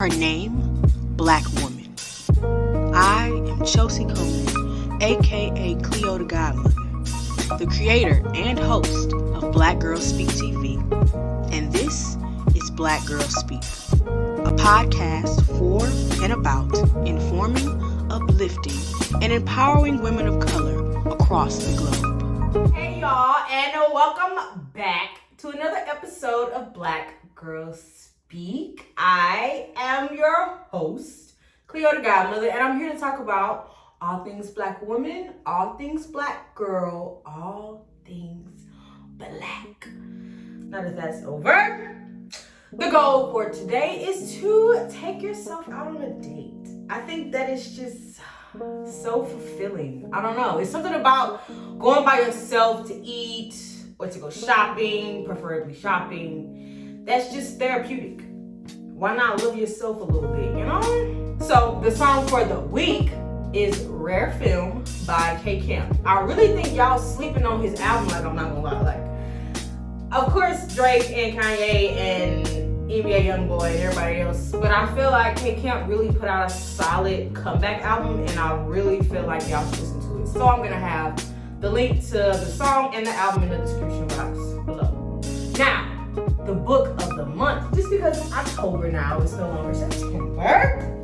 Her name, Black Woman. I am Chelsea Coleman, aka CleoDaGodmotha, the creator and host of Blkgirlsspeak TV, and this is Blkgirlsspeak, a podcast for and about informing, uplifting, and empowering women of color across the globe. Hey y'all, and welcome back to another episode of Blkgirlsspeak. I am your host, CleoDaGodmotha, and I'm here to talk about all things Black woman, all things Black girl, all things Black. Now that that's over, the goal for today is to take yourself out on a date. I think that is just so fulfilling. I don't know. It's something about going by yourself to eat or to go shopping, preferably shopping. That's just therapeutic. Why not love yourself a little bit, you know? So the song for the week is Rare Film by K.Camp. I really think y'all sleeping on his album, like I'm not gonna lie. Like, of course, Drake and Kanye and NBA Youngboy and everybody else, but I feel like K.Camp really put out a solid comeback album, and I really feel like y'all should listen to it. So I'm gonna have the link to the song and the album in the description box below. Now, the book of the month, just because it's October now, it's no longer September.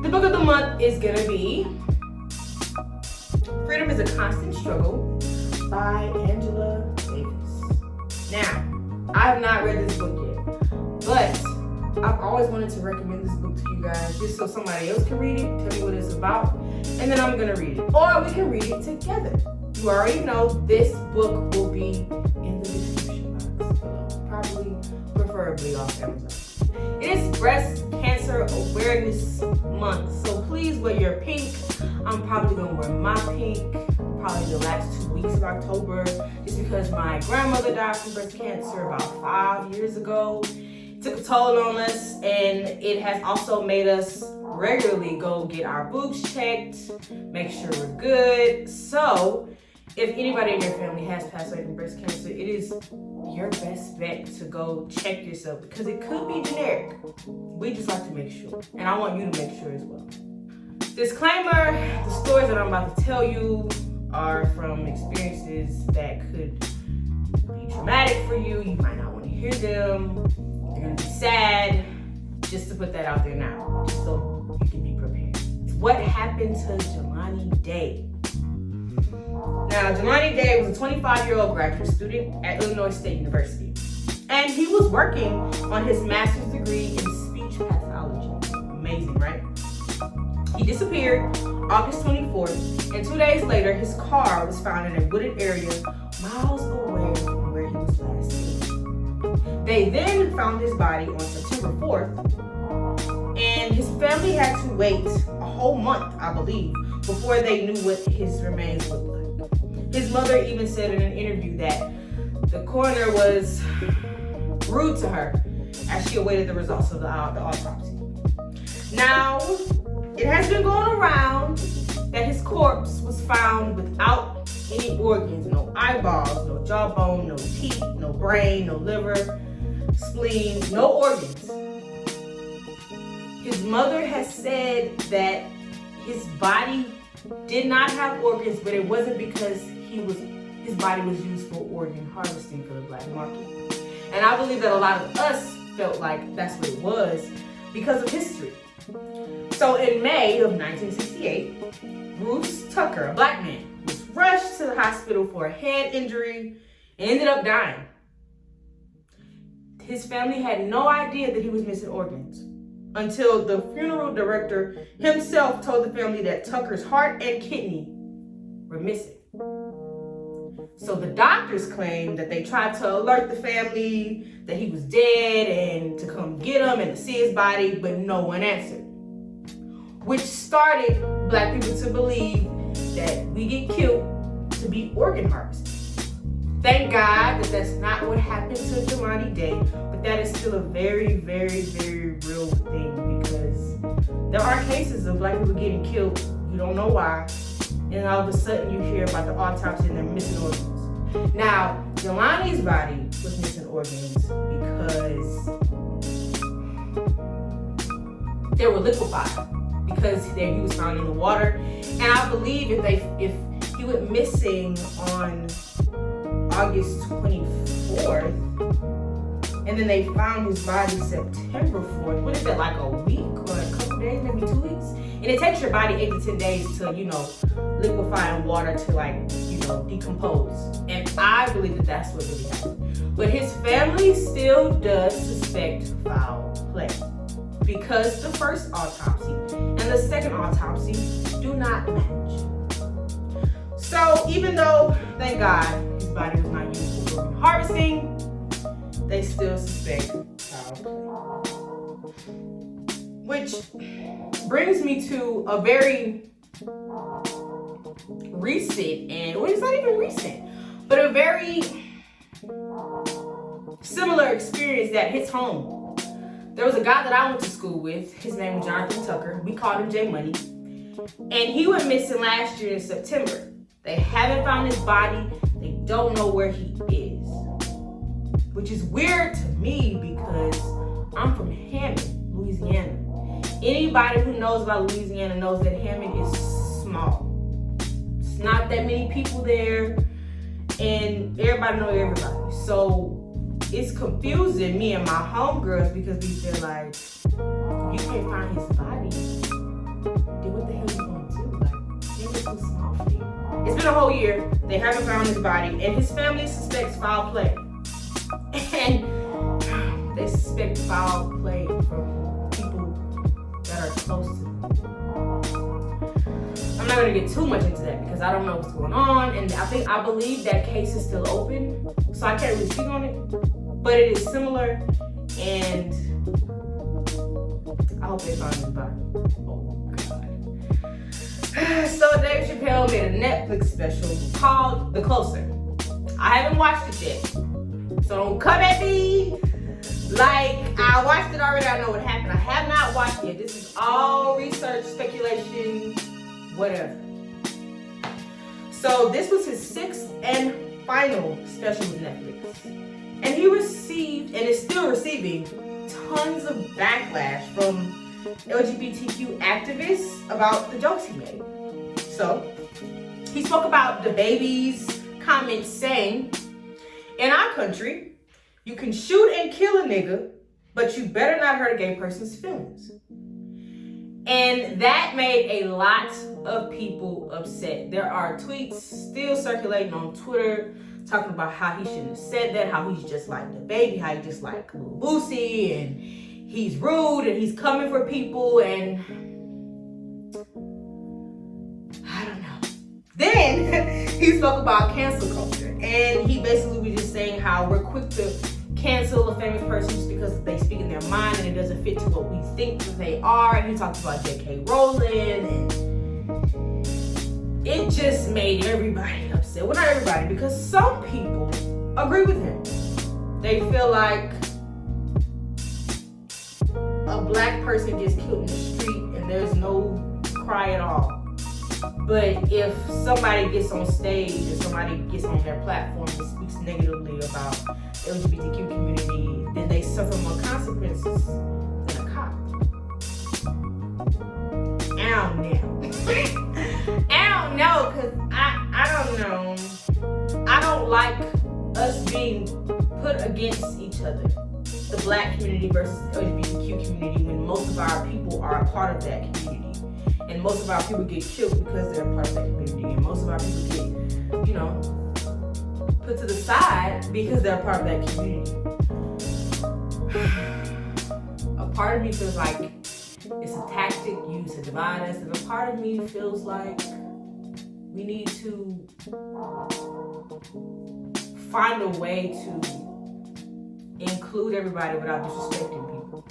The book of the month is gonna be Freedom is a Constant Struggle by Angela Davis. Now, I have not read this book yet, but I've always wanted to recommend this book to you guys just so somebody else can read it, tell me what it's about, and then I'm gonna read it. Or we can read it together. You already know this book will be in the description box below, probably, preferably off Amazon. It is Breast Cancer Awareness Month, so please wear your pink. I'm probably gonna wear my pink probably the last 2 weeks of October, just because my grandmother died from breast cancer about 5 years ago. It took a toll on us, and it has also made us regularly go get our boobs checked, make sure we're good. So if anybody in your family has passed away from breast cancer, it is your best bet to go check yourself, because it could be generic. We just like to make sure, and I want you to make sure as well. Disclaimer, the stories that I'm about to tell you are from experiences that could be traumatic for you. You might not want to hear them. You're going to be sad. Just to put that out there now, just so you can be prepared. What happened to Jelani Day? Now, Jelani Day was a 25-year-old graduate student at Illinois State University, and he was working on his master's degree in speech pathology. Amazing, right? He disappeared August 24th, and 2 days later, his car was found in a wooded area miles away from where he was last seen. They then found his body on September 4th, and his family had to wait a whole month, I believe, before they knew what his remains looked like. His mother even said in an interview that the coroner was rude to her as she awaited the results of the autopsy. Now, it has been going around that his corpse was found without any organs, no eyeballs, no jawbone, no teeth, no brain, no liver, spleen, no organs. His mother has said that his body did not have organs, but it wasn't because his body was used for organ harvesting for the black market. And I believe that a lot of us felt like that's what it was because of history. So in May of 1968, Bruce Tucker, a black man, was rushed to the hospital for a head injury and ended up dying. His family had no idea that he was missing organs until the funeral director himself told the family that Tucker's heart and kidney were missing. So the doctors claimed that they tried to alert the family that he was dead and to come get him and to see his body, but no one answered, which started black people to believe that we get killed to be organ harvested. Thank God that that's not what happened to Jelani Day, but that is still a very, very, very real thing, because there are cases of black people getting killed, you don't know why, and all of a sudden you hear about the autopsy and they're missing organs. Now, Jelani's body was missing organs because they were liquefied because he was found in the water. And I believe if he went missing on August 24th, and then they found his body September 4th, what is that, like a week or a couple days, maybe 2 weeks? And it takes your body 8 to 10 days to, liquefy in water to decompose. And I believe that that's what really happened. But his family still does suspect foul play because the first autopsy and the second autopsy do not match. So even though, thank God, his body was not used for organ harvesting, they still suspect foul play. Which brings me to a very recent, it's not even recent, but a very similar experience that hits home. There was a guy that I went to school with. His name was Jonathan Tucker. We called him J Money. And he went missing last year in September. They haven't found his body. They don't know where he is. Which is weird to me because I'm from Hammond, Louisiana. Anybody who knows about Louisiana knows that Hammond is small. It's not that many people there, and everybody knows everybody. So it's confusing me and my homegirls because we feel like, you can't find his body, then what the hell are you going to do? Like, Hammond's too small for you. It's been a whole year. They haven't found his body, and his family suspects foul play. And they suspect foul play from people that are close to them. I'm not going to get too much into that because I don't know what's going on, and I believe that case is still open, so I can't really speak on it, but it is similar, and I hope they find his body. Oh God. So Dave Chappelle made a Netflix special called The Closer. I haven't watched it yet, so don't come at me like I watched it already, I know what happened. I have not watched it. This is all research, speculation, whatever. So this was his 6th and final special with Netflix. And he received, and is still receiving, tons of backlash from LGBTQ activists about the jokes he made. So he spoke about the baby's comments saying, in our country, you can shoot and kill a nigga, but you better not hurt a gay person's feelings. And that made a lot of people upset. There are tweets still circulating on Twitter talking about how he shouldn't have said that, how he's just like the baby, how he's just like Lil Boosie, and he's rude, and he's coming for people, and I don't know. Then he spoke about cancel culture, and he basically was just saying how we're quick to cancel a famous person just because they speak in their mind and it doesn't fit to what we think that they are. And he talked about J.K. Rowling, and it just made everybody upset. Well, not everybody, because some people agree with him. They feel like a black person gets killed in the street and there's no cry at all. But if somebody gets on stage or somebody gets on their platform and speaks negatively about the LGBTQ community, then they suffer more consequences than a cop. I don't know, because I don't know. I don't like us being put against each other. The black community versus the LGBTQ community, when most of our people are a part of that community. And most of our people get killed because they're a part of that community. And most of our people get, put to the side because they're a part of that community. A part of me feels like it's a tactic used to divide us, and a part of me feels like we need to find a way to include everybody without disrespecting people.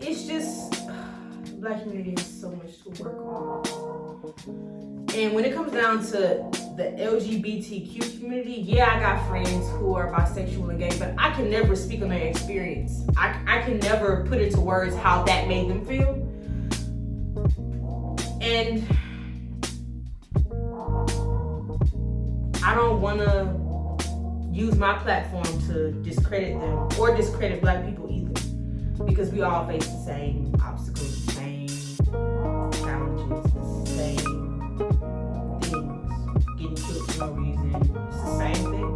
It's just, the black community has so much to work on. And when it comes down to the LGBTQ community, yeah, I got friends who are bisexual and gay, but I can never speak on their experience. I can never put into words how that made them feel. And I don't want to use my platform to discredit them or discredit black people either. because we all face the same obstacles, the same challenges, the same things. Getting killed for no reason. It's the same thing.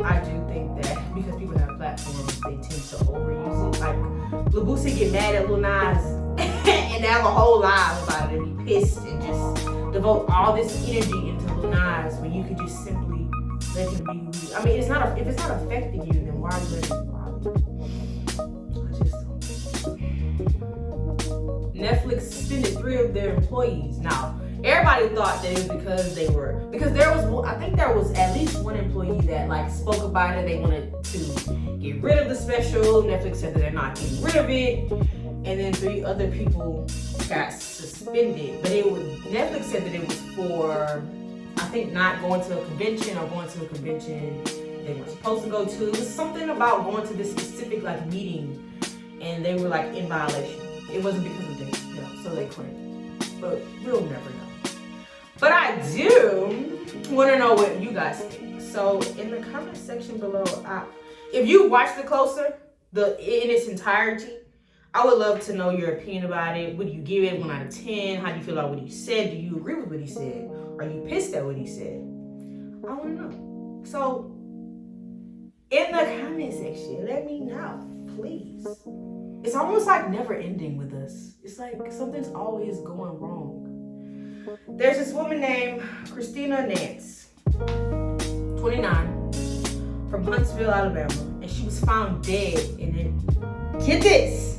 I do think that because people have platforms, they tend to overuse it. Like Lil Boosie get mad at Lil Nas and have a whole live about it and be pissed and just devote all this energy into Lil Nas when you could just simply let him be who he. I mean, if it's not affecting you, then why are you letting it bother you? I just don't. Netflix suspended 3 of their employees. Now, everybody thought that it was because I think there was at least one employee that like spoke about it. They wanted to get rid of the special. Netflix said that they're not getting rid of it. And then 3 other people got suspended. But Netflix said that it was for, I think, not going to a convention or going to a convention they were supposed to go to. It was something about going to this specific like meeting, and they were like in violation. It wasn't because of that, so they claimed. But we'll never know. But I do want to know what you guys think. So in the comment section below, if you watched it closer, in its entirety, I would love to know your opinion about it. Would you give it 1 out of 10? How do you feel about what he said? Do you agree with what he said? Are you pissed at what he said? I want to know. So, in the comment section, let me know, please. It's almost like never ending with us. It's like something's always going wrong. There's this woman named Christina Nance, 29, from Huntsville, Alabama, and she was found dead in it. Get this!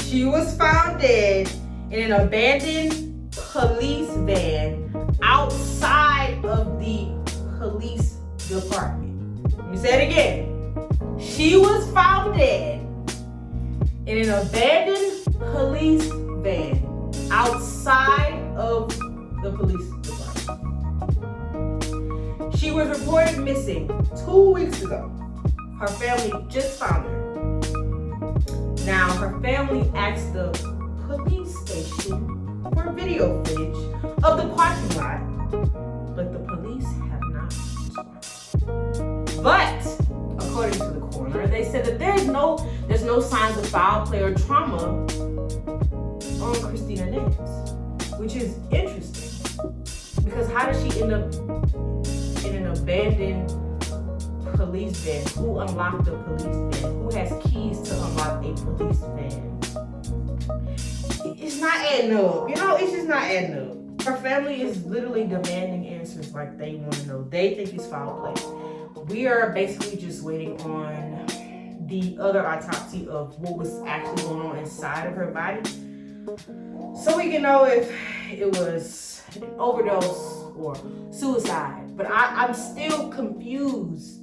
She was found dead in an abandoned police van outside of the police department. Let me say it again. She was found dead in an abandoned police van outside of the police department. She was reported missing 2 weeks ago. Her family just found her. Now, her family asked the police station for video footage of the parking lot, but the police have not responded. But, according to the coroner, they said that there's no signs of foul play or trauma on Christina Nance, which is interesting, because how did she end up in an abandoned police van? Who unlocked the police van? Who has keys to unlock a police van? It's not adding up. It's just not adding up. Her family is literally demanding answers like they want to know. They think it's foul play. We are basically just waiting on the other autopsy of what was actually going on inside of her body, so we can know if it was an overdose or suicide. But I'm still confused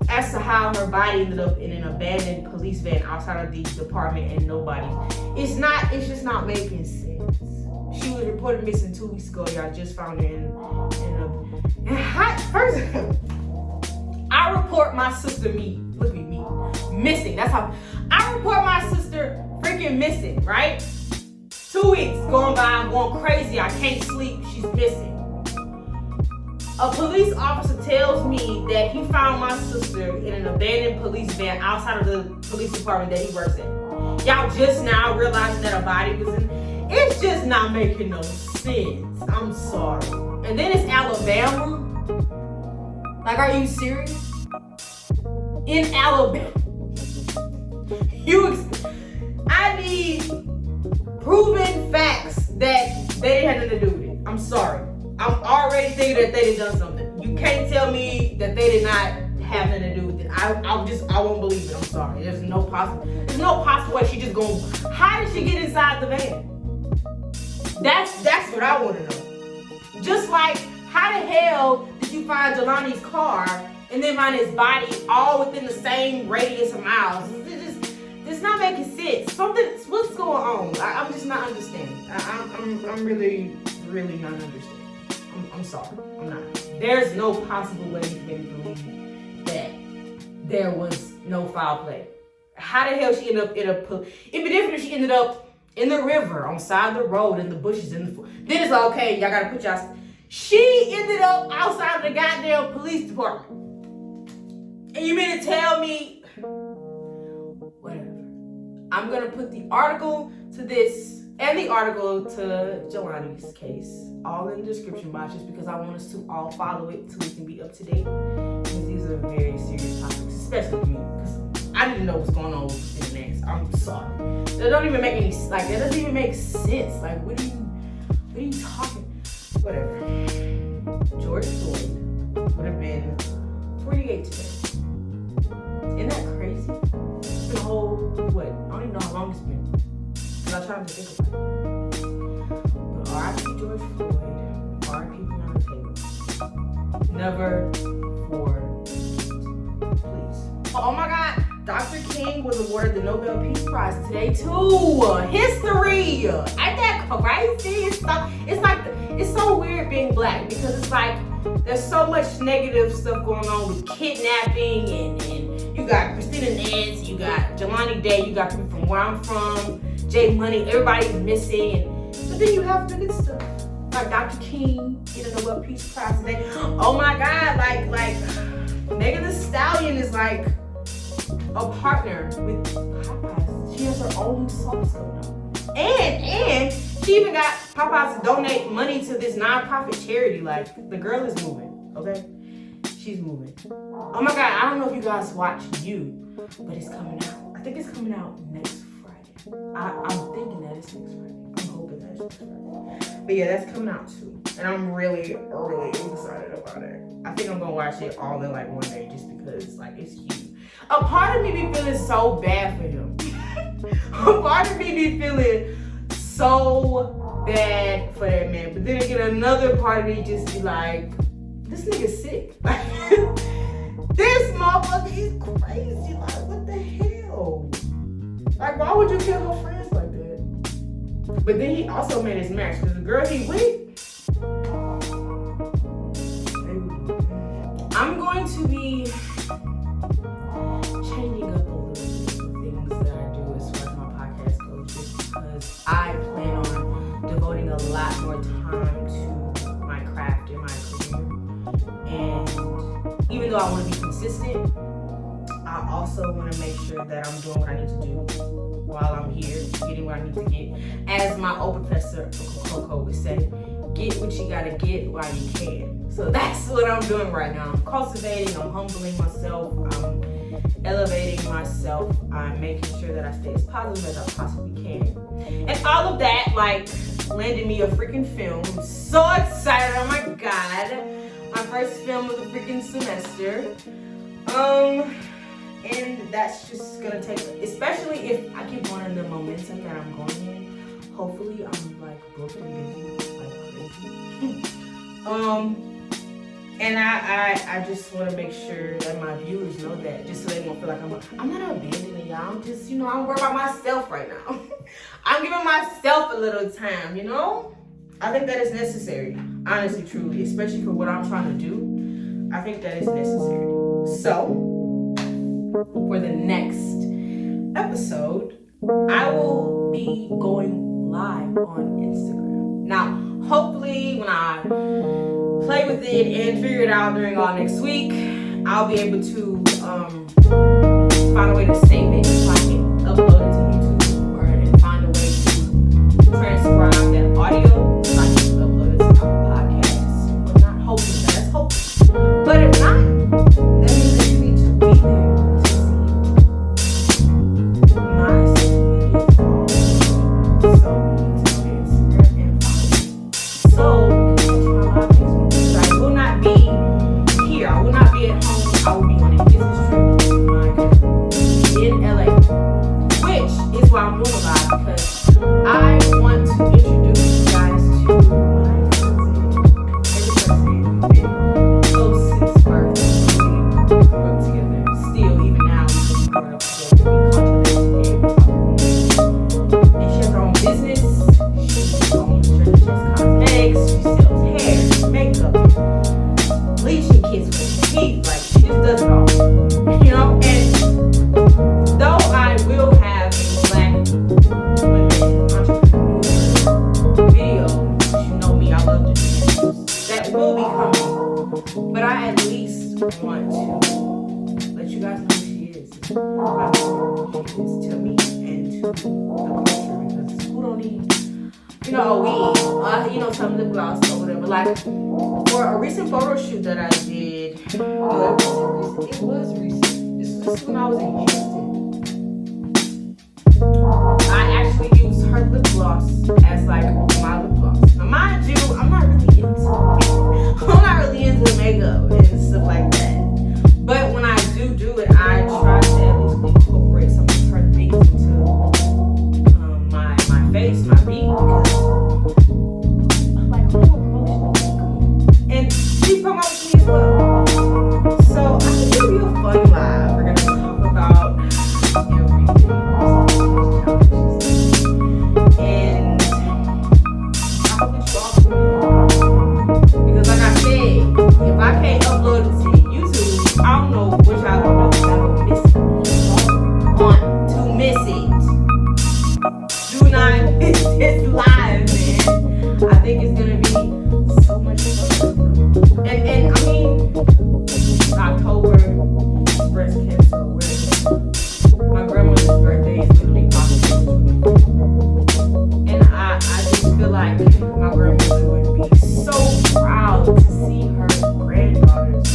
as to how her body ended up in an abandoned police van outside of the department and nobody. It's just not making sense. She was reported missing 2 weeks ago. Y'all just found her first, I report my sister missing. That's how I report my sister freaking missing, right? 2 weeks going by, I'm going crazy. I can't sleep. She's missing. A police officer tells me that he found my sister in an abandoned police van outside of the police department that he works at. Y'all just now realizing that a body was in. It's just not making no sense. I'm sorry. And then it's Alabama. Like, are you serious? In Alabama. I need proven facts that they had nothing to do with it. I'm sorry. I'm already thinking that they done something. You can't tell me that they did not have nothing to do with it. I won't believe it. I'm sorry. There's no possible way she just going. How did she get inside the van? That's what I want to know. Just like, how the hell did you find Jelani's car and then find his body all within the same radius of miles? It's not making sense. What's going on? I'm just not understanding. I'm really, really not understanding. I'm sorry. I'm not. There's no possible way you can believe that there was no foul play. How the hell she ended up it'd be different if she ended up in the river, on the side of the road, in the bushes, then it's like, okay, y'all gotta put y'all. She ended up outside of the goddamn police department. And you mean to tell me I'm going to put the article to this and the article to Jelani's case all in the description box, just because I want us to all follow it so we can be up to date. Because these are very serious topics, especially me, because I didn't know what's going on with the next. I'm sorry. That don't even make any, like, that doesn't even make sense. Like, what are you talking? Whatever. George Floyd would have been 48 today. Isn't that crazy? It's been a whole, what? I don't even know how long it's been. Because I tried to think about it. But R.I.P. George Floyd, R.I.P. Breonna Taylor. Never for please. Oh my God. Dr. King was awarded the Nobel Peace Prize today too. History. Ain't that crazy? It's so weird being black, because it's like there's so much negative stuff going on with kidnapping and you got Christina Nance, you got Jelani Day, you got people from where I'm from, Jay Money, everybody's missing. But then you have the good stuff. Like Dr. King getting the Nobel Peace Prize today. Oh my God, like Megan Thee Stallion is like a partner with Popeyes. She has her own sauce coming out. And she even got Popeyes to donate money to this non-profit charity. Like, the girl is moving, okay? She's moving. Oh my God, I don't know if you guys watch You, but it's coming out. I think it's coming out next Friday. I'm thinking that it's next Friday. I'm hoping that it's next Friday. But yeah, that's coming out too. And I'm really, really excited about it. I think I'm gonna watch it all in like one day, just because like it's huge. A part of me be feeling so bad for him. A part of me be feeling so bad for that man. But then again, another part of me just be like, this nigga's sick. Like, this motherfucker is crazy. Like, what the hell? Like, why would you kill your friends like that? But then he also made his match, because the girl he with, I'm going to be changing up a little bit of things that I do as far as my podcast goes, just because I plan on devoting a lot more time to my craft and my career. And even though I want to be consistent, I also want to make sure that I'm doing what I need to do while I'm here, getting what I need to get. As my old professor Coco would say, get what you gotta get while you can. So that's what I'm doing right now. I'm cultivating, I'm humbling myself, I'm elevating myself, I'm making sure that I stay as positive as I possibly can. And all of that, like, landed me a freaking film. I'm so excited, oh my God. My first film of the freaking semester. And that's just gonna take, especially if I keep going in the momentum that I'm going in. Hopefully I'm like broken busy like crazy. And I just want to make sure that my viewers know that, just so they won't feel like I'm not abandoning y'all. I'm just, I'm worried about myself right now. I'm giving myself a little time, I think that is necessary, honestly, truly, especially for what I'm trying to do. I think that is necessary. So, for the next episode, I will be going live on Instagram. Now, hopefully, when I play with it and figure it out during all next week, I'll be able to find a way to save it so I can upload it to YouTube, and find a way to transcribe that audio so I can upload it to our podcast. I'm not hoping that. That's hoping. But if not, that means that you need to be there to see my social media followers. So you need to go to Instagram and follow me. So I will not be here. I will not be at home. I will be on a business trip in LA, which is why I'm doing a live, because I want to introduce you guys to my cousin. Every person we've been close since birth. We grew up together. Still, even now, we grew up together. We contemplate and she has her own business. She owns Church Cosmetics. She sells hair, makeup, bleaching kits for teeth. Like, she just does it all. And though I will have a Black women entrepreneur the culture, because who don't need, a weed, some lip gloss or whatever. Like for a recent photo shoot that I did, it was recent. This was when I was in Houston. I actually used her lip gloss as like my lip gloss. Now mind you, I'm not really into makeup and stuff like that. But when I do it, I try to at least incorporate some of her things into my face, my beat, because I'm like, and she promotes me as well. So I think it'll be a fun live. We're gonna talk about everything, and I hope that you all can, because like I said, if I can't upload it to YouTube, I don't know what y'all gonna do. Y'all gonna miss it. Want to miss it? Do not miss this live, man. I think it's gonna be so much fun. And I mean, October breast cancer awareness. My grandmother's birthday is literally October 24th. And I just feel like my grandmother would be so proud to see her granddaughters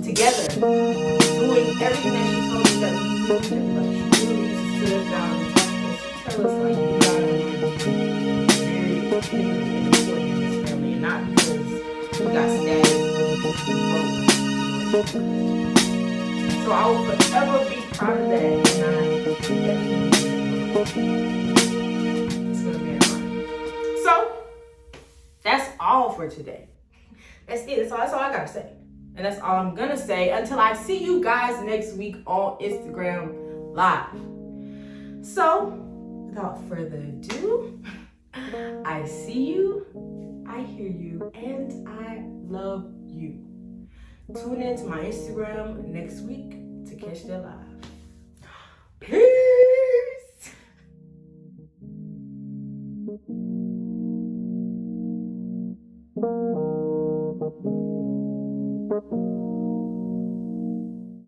together, doing everything that she told us that we do. Like she really used to sit us down and talk to us, tell us like you gotta be very important in this family, and not because we got status. So I will forever be proud of that, and it's gonna be an honor. So that's all for today. That's it. That's all I gotta say. And that's all I'm gonna say until I see you guys next week on Instagram Live. So, without further ado, I see you, I hear you, and I love you. Tune in to my Instagram next week to catch that live. Peace!